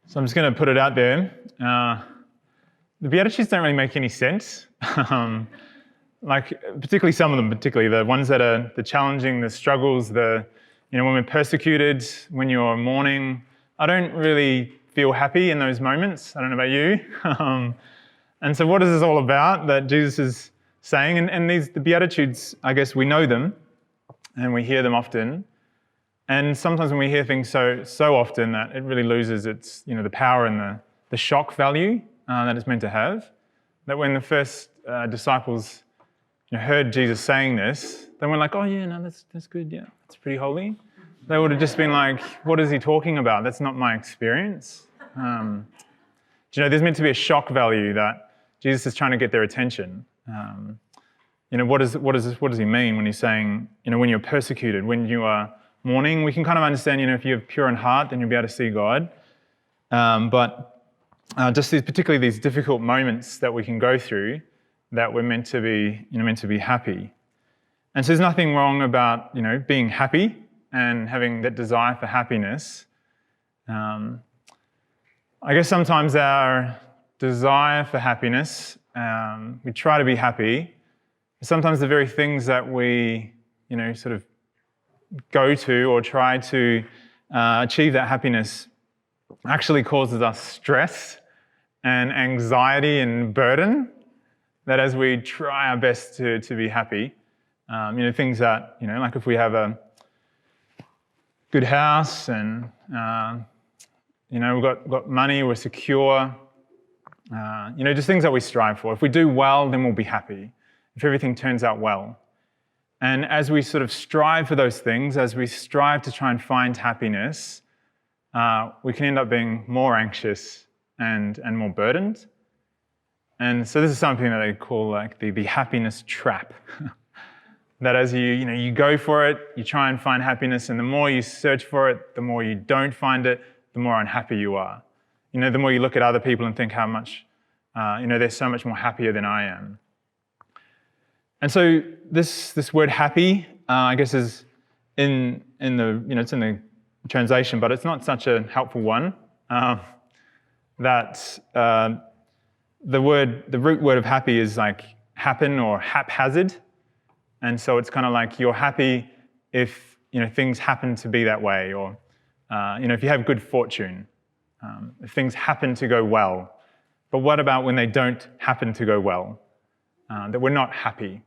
So I'm just going to put it out there. The Beatitudes don't really make any sense. Particularly some of them, particularly the ones that are the challenging, the struggles, when we're persecuted, when you're mourning. I don't really feel happy in those moments. I don't know about you. And so what is this all about that Jesus is saying? And the Beatitudes, I guess we know them and we hear them often. And sometimes when we hear things so often that it really loses its, the power and the shock value that it's meant to have. That when the first disciples heard Jesus saying this, they were like, oh yeah, no, that's good, yeah, that's pretty holy. They would have just been like, what is he talking about? That's not my experience. There's meant to be a shock value that Jesus is trying to get their attention. What does he mean when he's saying, when you're persecuted, when you are mourning? We can kind of understand, if you have pure in heart, then you'll be able to see God. But particularly these difficult moments that we can go through, that we're meant to be happy. And so there's nothing wrong about, being happy and having that desire for happiness. I guess sometimes our desire for happiness, we try to be happy. Sometimes the very things that we, sort of go to or try to achieve that happiness actually causes us stress and anxiety and burden. That as we try our best to be happy, things that, like if we have a good house and, we've got money, we're secure, just things that we strive for. If we do well, then we'll be happy. If everything turns out well. And as we sort of strive for those things, as we strive to try and find happiness, we can end up being more anxious and more burdened. And so this is something that they call like the happiness trap. That as you go for it, you try and find happiness, and the more you search for it, the more you don't find it, the more unhappy you are. The more you look at other people and think how much, they're so much more happier than I am. And so this word happy, I guess is in the, it's in the translation, but it's not such a helpful one. The root word of happy is like happen or haphazard. And so it's kind of like you're happy if, things happen to be that way, or, if you have good fortune, if things happen to go well. But what about when they don't happen to go well? That we're not happy.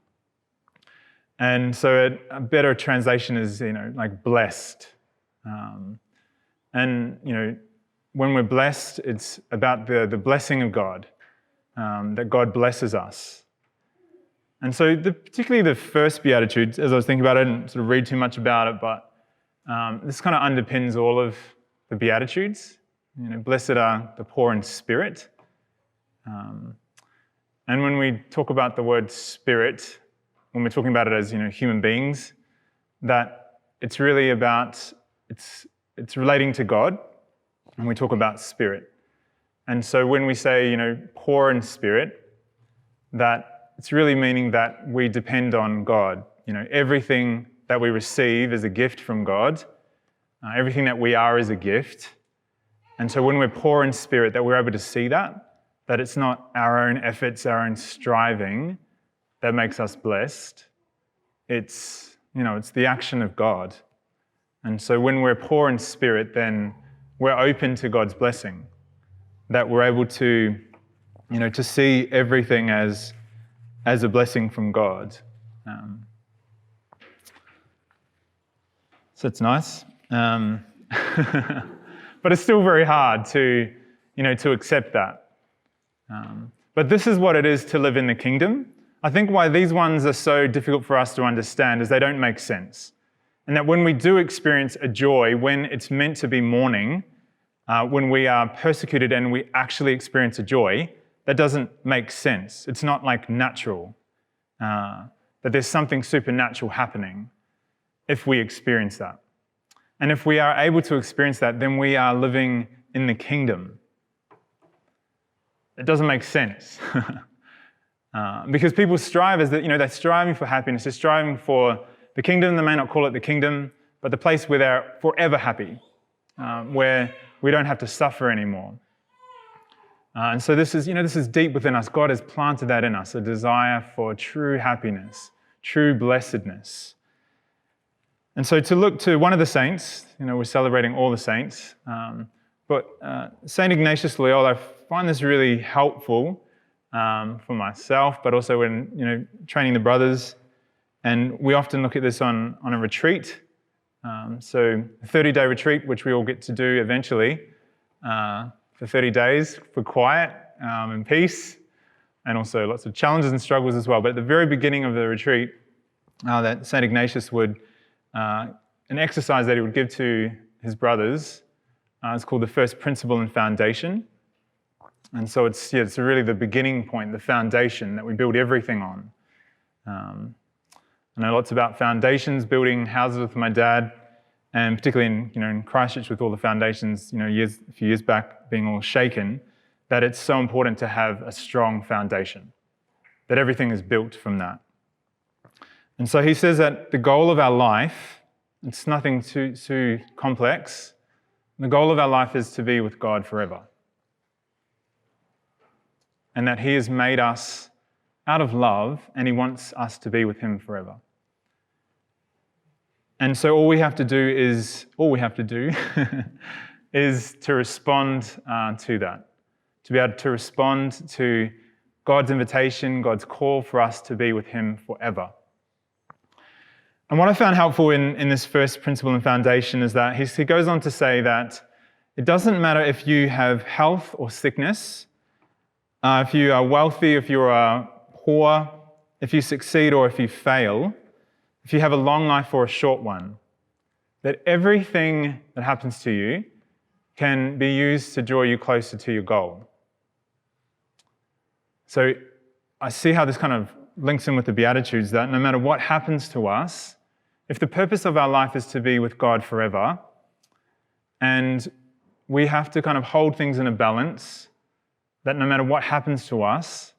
And so a better translation is, like blessed. And when we're blessed, it's about the blessing of God, that God blesses us. And so particularly the first Beatitude, as I was thinking about it, I didn't sort of read too much about it, but this kind of underpins all of the Beatitudes. Blessed are the poor in spirit. And when we talk about the word spirit, when we're talking about it as, human beings, that it's really about, it's relating to God, and we talk about spirit. And so when we say, poor in spirit, that it's really meaning that we depend on God. Everything that we receive is a gift from God. Everything that we are is a gift. And so when we're poor in spirit, that we're able to see that it's not our own efforts, our own striving that makes us blessed. It's the action of God. And so when we're poor in spirit, then we're open to God's blessing. That we're able to, to see everything as a blessing from God. So it's nice. But it's still very hard to accept that. But this is what it is to live in the kingdom. I think why these ones are so difficult for us to understand is they don't make sense. And that when we do experience a joy, when it's meant to be mourning, when we are persecuted and we actually experience a joy, that doesn't make sense. It's not like natural. That there's something supernatural happening if we experience that. And if we are able to experience that, then we are living in the kingdom. It doesn't make sense. Because people strive they're striving for happiness, they're striving for the kingdom. They may not call it the kingdom, but the place where they're forever happy, where we don't have to suffer anymore. And so this is deep within us. God has planted that in us, a desire for true happiness, true blessedness. And so to look to one of the saints, we're celebrating all the saints, but St. Ignatius Loyola, I find this really helpful for myself, but also when training the brothers. And we often look at this on a retreat. So a 30-day retreat, which we all get to do eventually, for 30 days for quiet and peace, and also lots of challenges and struggles as well. But at the very beginning of the retreat, that St. Ignatius would, an exercise that he would give to his brothers, is called the first principle and foundation. And so it's really the beginning point, the foundation that we build everything on. I know lots about foundations, building houses with my dad, and particularly in Christchurch with all the foundations, a few years back being all shaken, that it's so important to have a strong foundation, that everything is built from that. And so he says that the goal of our life, it's nothing too complex. The goal of our life is to be with God forever. And that he has made us out of love, and he wants us to be with him forever. And so all we have to do is to respond to that, to be able to respond to God's invitation, God's call for us to be with him forever. And what I found helpful in this first principle and foundation is that he goes on to say that it doesn't matter if you have health or sickness, if you are wealthy, if you are poor, if you succeed or if you fail, if you have a long life or a short one, that everything that happens to you can be used to draw you closer to your goal. So I see how this kind of links in with the Beatitudes, that no matter what happens to us, if the purpose of our life is to be with God forever, and we have to kind of hold things in a balance, that no matter what happens to us,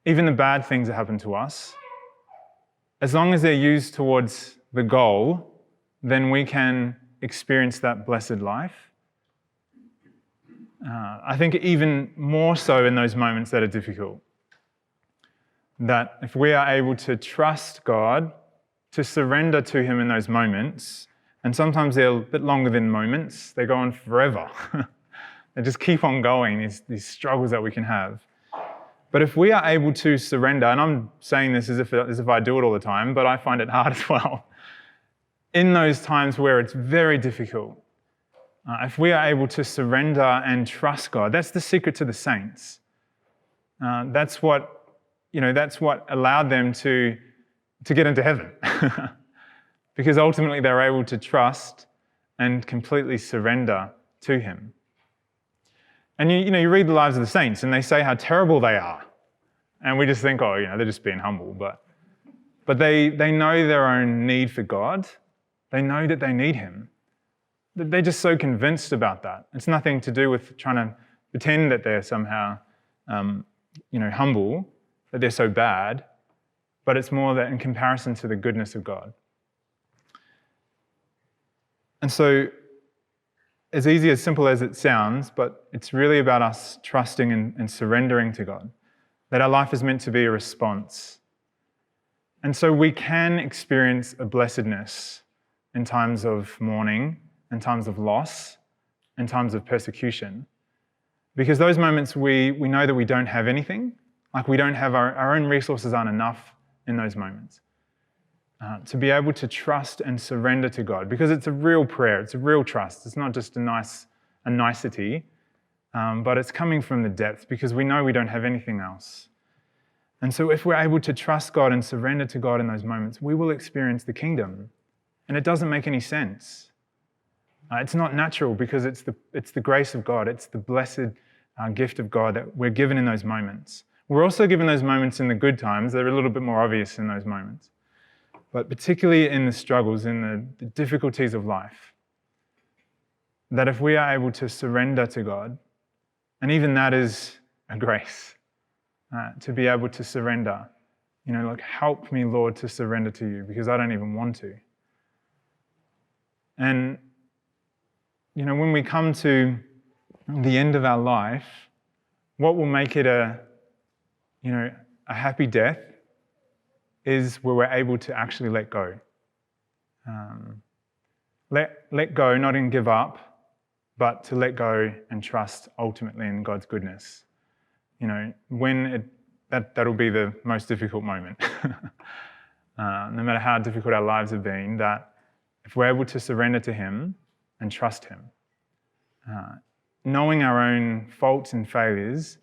even the bad things that happen to us, as long as they're used towards the goal, then we can experience that blessed life. I think even more so in those moments that are difficult. That if we are able to trust God, to surrender to him in those moments, and sometimes they're a bit longer than moments, they go on forever. They just keep on going, these struggles that we can have. But if we are able to surrender, and I'm saying this as if I do it all the time, but I find it hard as well, in those times where it's very difficult, if we are able to surrender and trust God, that's the secret to the saints. That's what allowed them to get into heaven. Because ultimately they were able to trust and completely surrender to him. And you read the lives of the saints and they say how terrible they are. And we just think, they're just being humble. But they know their own need for God. They know that they need him. They're just so convinced about that. It's nothing to do with trying to pretend that they're somehow humble, that they're so bad, but it's more that in comparison to the goodness of God. And so, as simple as it sounds, but it's really about us trusting and surrendering to God, that our life is meant to be a response. And so we can experience a blessedness in times of mourning, in times of loss, in times of persecution. Because those moments we know that we don't have anything, like we don't have our own resources aren't enough in those moments. To be able to trust and surrender to God, because it's a real prayer, it's a real trust. It's not just a nicety, but it's coming from the depths because we know we don't have anything else. And so if we're able to trust God and surrender to God in those moments, we will experience the kingdom. And it doesn't make any sense. It's not natural because it's the grace of God. It's the blessed gift of God that we're given in those moments. We're also given those moments in the good times. They're a little bit more obvious in those moments. But particularly in the struggles, in the difficulties of life, that if we are able to surrender to God, and even that is a grace, to be able to surrender, help me, Lord, to surrender to you because I don't even want to. And when we come to the end of our life, what will make it a happy death is where we're able to actually let go. Let go, not in give up, but to let go and trust ultimately in God's goodness. That'll be the most difficult moment. No matter how difficult our lives have been, that if we're able to surrender to Him and trust Him, knowing our own faults and failures,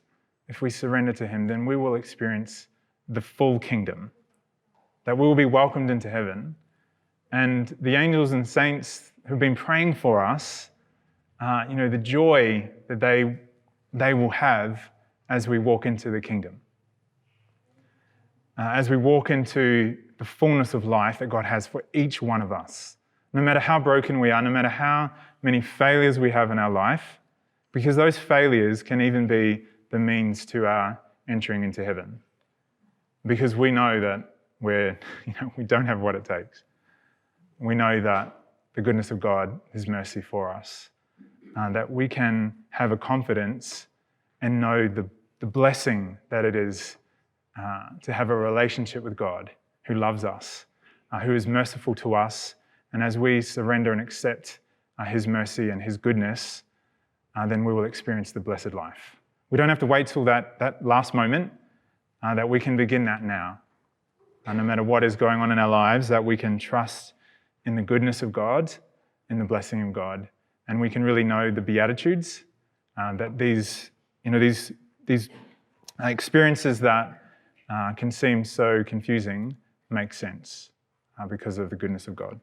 if we surrender to Him, then we will experience the full kingdom, that we will be welcomed into heaven. And the angels and saints who've been praying for us, the joy that they will have as we walk into the kingdom. As we walk into the fullness of life that God has for each one of us. No matter how broken we are, no matter how many failures we have in our life, because those failures can even be the means to our entering into heaven. Because we know that we don't have what it takes. We know that the goodness of God, His mercy for us, that we can have a confidence and know the blessing that it is to have a relationship with God who loves us, who is merciful to us. And as we surrender and accept His mercy and His goodness, then we will experience the blessed life. We don't have to wait till that last moment, that we can begin that now. No matter what is going on in our lives, that we can trust in the goodness of God, in the blessing of God, and we can really know the Beatitudes, that these experiences that can seem so confusing make sense because of the goodness of God.